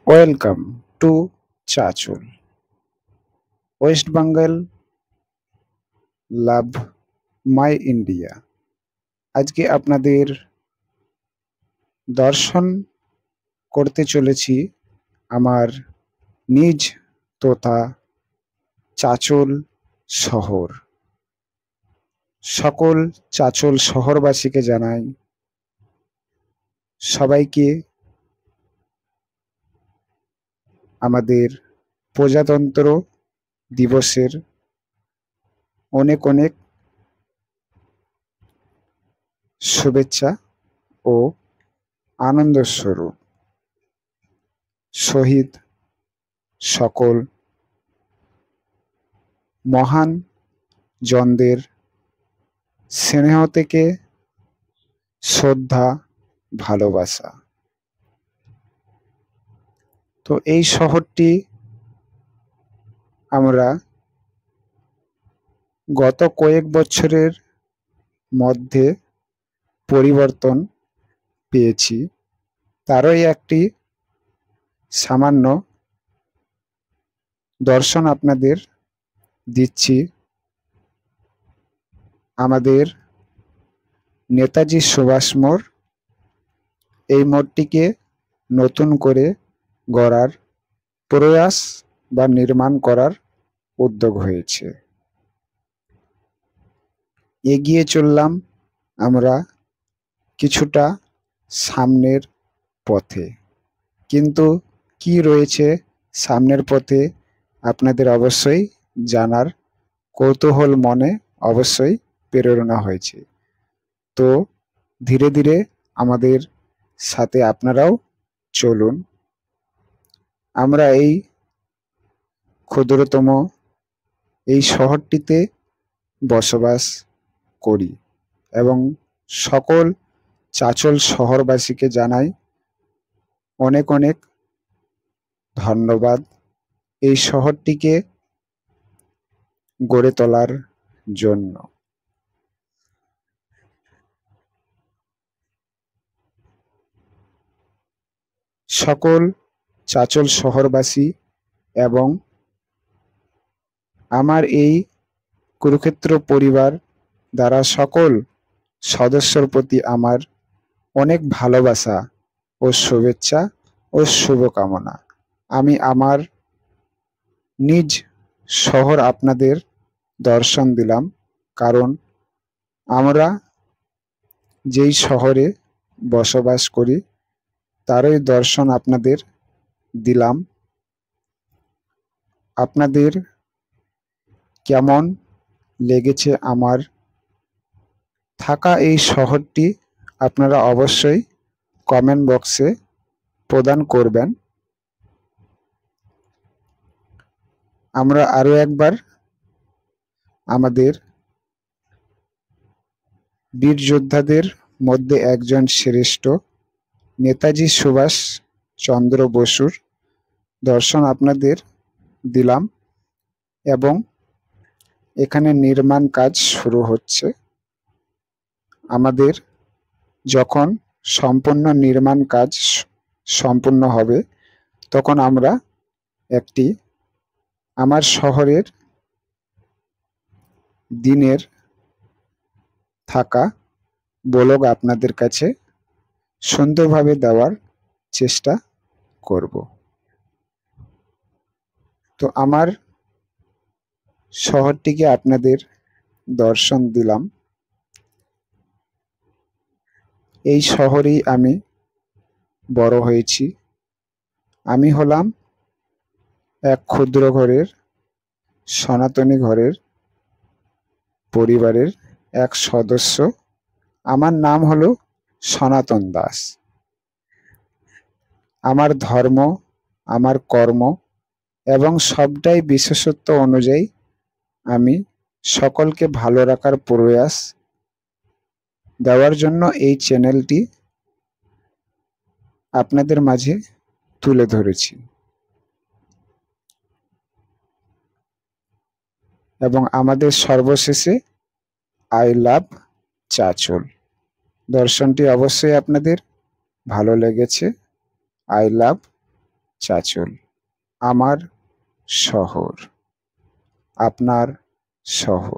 Welcome to Chanchal, West Bengal, love my India. আজকে আপনাদের দর্শন করতে চলেছি আমার নিজ তথা চাচল শহর। সকল চাচল শহরবাসীকে জানাই সবাইকে আমাদের প্রজাতন্ত্র দিবসের অনেক অনেক শুভেচ্ছা ও আনন্দস্বরূপ। শহীদ সকল মহান জনদের স্নেহ থেকে শ্রদ্ধা, ভালোবাসা। তো এই শহরটি আমরা গত কয়েক বছরের মধ্যে পরিবর্তন পেয়েছি, তারই একটি সামান্য দর্শন আপনাদের দিচ্ছি। আমাদের নেতাজি সুভাষ মোড়, এই মোড়টিকে নতুন করে গড়ার প্রয়াস বা নির্মাণ করার উদ্যোগ হয়েছে। এগিয়ে চললাম আমরা কিছুটা সামনের পথে, কিন্তু কি রয়েছে সামনের পথে আপনাদের অবশ্যই জানার কৌতূহল মনে অবশ্যই প্রেরণা হয়েছে। তো ধীরে ধীরে আমাদের সাথে আপনারাও চলুন। আমরা এই ক্ষুদ্রতম এই শহরটিতে বসবাস করি এবং সকল চাচল শহরবাসীকে জানাই অনেক অনেক ধন্যবাদ এই শহরটিকে গড়ে তোলার জন্য। সকল চাচল শহরবাসী এবং আমার এই কুরুক্ষেত্র পরিবার দ্বারা সকল সদস্যর প্রতি আমার অনেক ভালোবাসা ও শুভেচ্ছা ও শুভকামনা। আমি আমার নিজ শহর আপনাদের দর্শন দিলাম, কারণ আমরা যেই শহরে বসবাস করি তারই দর্শন আপনাদের দিলাম। আপনাদের কেমন লেগেছে আমার থাকা এই শহরটি আপনারা অবশ্যই কমেন্ট বক্সে প্রদান করবেন। আমরা আরও একবার আমাদের বীর যোদ্ধাদের মধ্যে একজন শ্রেষ্ঠ নেতাজি সুভাষ চন্দ্র বসুর দর্শন আপনাদের দিলাম এবং এখানে নির্মাণ কাজ শুরু হচ্ছে। আমাদের যখন সম্পূর্ণ নির্মাণ কাজ সম্পূর্ণ হবে তখন আমরা একটি আমার শহরের দিনের থাকা ব্লগ আপনাদের কাছে সুন্দরভাবে দেওয়ার চেষ্টা করব। তো আমার শহরটিকে আপনাদের দর্শন দিলাম। এই শহরেই আমি বড় হয়েছি। আমি হলাম এক ক্ষুদ্র ঘরের সনাতনী ঘরের পরিবারের এক সদস্য। আমার নাম হলো সনাতন দাস। আমার ধর্ম, আমার কর্ম এবং সবটাই বিশেষত্ব অনুযায়ী আমি সকলকে ভালো রাখার প্রয়াস দেওয়ার জন্য এই চ্যানেলটি আপনাদের মাঝে তুলে ধরেছি এবং আমাদের সর্বশেষে আই লাভ চাচল দর্শনটি অবশ্যই আপনাদের ভালো লেগেছে। I love Chanchal. আমার শহর, আপনার শহর।